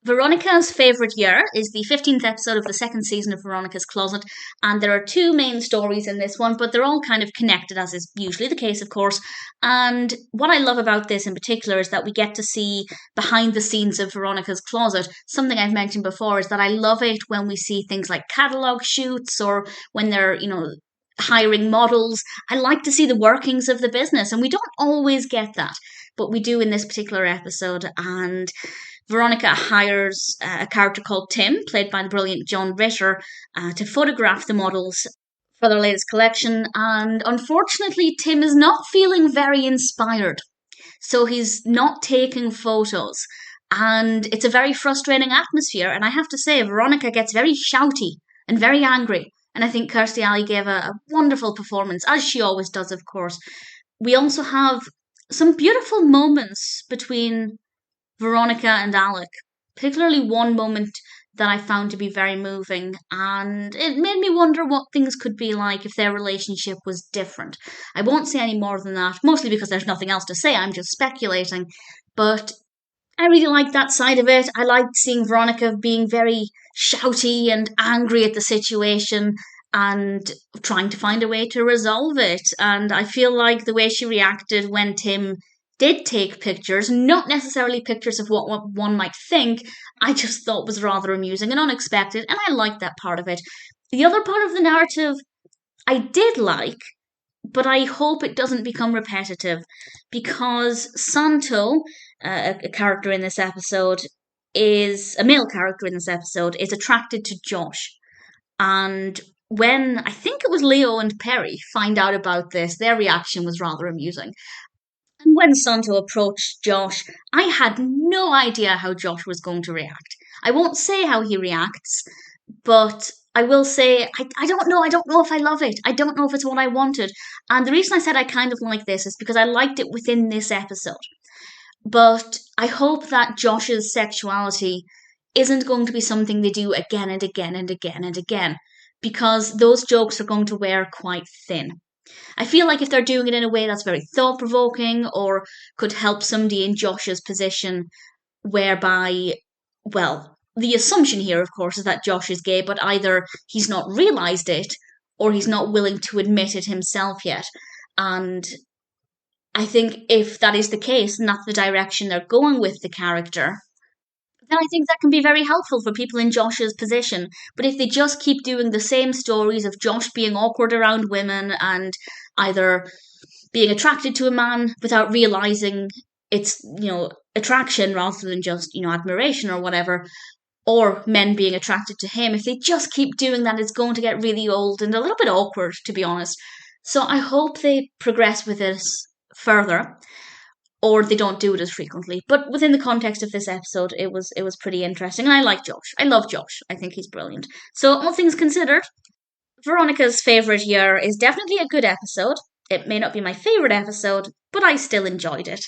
Veronica's favourite year is the 15th episode of the second season of Veronica's Closet, and there are two main stories in this one, but they're all kind of connected, as is usually the case, of course. And what I love about this in particular is that we get to see behind the scenes of Veronica's Closet. Something I've mentioned before is that I love it when we see things like catalogue shoots or when they're, hiring models. I like to see the workings of the business, and we don't always get that, but we do in this particular episode. And Veronica hires a character called Tim, played by the brilliant John Ritter, to photograph the models for their latest collection. And unfortunately, Tim is not feeling very inspired. So he's not taking photos. And it's a very frustrating atmosphere. And I have to say, Veronica gets very shouty and very angry. And I think Kirstie gave a wonderful performance, as she always does, of course. We also have some beautiful moments between Veronica and Alec, particularly one moment that I found to be very moving, and it made me wonder what things could be like if their relationship was different. I won't say any more than that, mostly because there's nothing else to say, I'm just speculating, but I really liked that side of it. I liked seeing Veronica being very shouty and angry at the situation and trying to find a way to resolve it, and I feel like the way she reacted when Tim did take pictures, not necessarily pictures of what one might think, I just thought was rather amusing and unexpected, and I liked that part of it. The other part of the narrative I did like, but I hope it doesn't become repetitive, because Santo, a character in this episode, is a male character in this episode, is attracted to Josh. And when I think it was Leo and Perry find out about this, their reaction was rather amusing. And when Santo approached Josh, I had no idea how Josh was going to react. I won't say how he reacts, but I will say I don't know. I don't know if I love it. I don't know if it's what I wanted. And the reason I said I kind of like this is because I liked it within this episode. But I hope that Josh's sexuality isn't going to be something they do again and again and again and again, because those jokes are going to wear quite thin. I feel like if they're doing it in a way that's very thought-provoking or could help somebody in Josh's position, whereby, well, the assumption here, of course, is that Josh is gay, but either he's not realised it or he's not willing to admit it himself yet. And I think if that is the case and that's the direction they're going with the character, then I think that can be very helpful for people in Josh's position. But if they just keep doing the same stories of Josh being awkward around women and either being attracted to a man without realizing it's, attraction rather than just, admiration or whatever, or men being attracted to him, if they just keep doing that, it's going to get really old and a little bit awkward, to be honest. So I hope they progress with this further, or they don't do it as frequently. But within the context of this episode, it was pretty interesting, and I like Josh. I love Josh. I think he's brilliant. So all things considered, Veronica's favourite year is definitely a good episode. It may not be my favourite episode, but I still enjoyed it.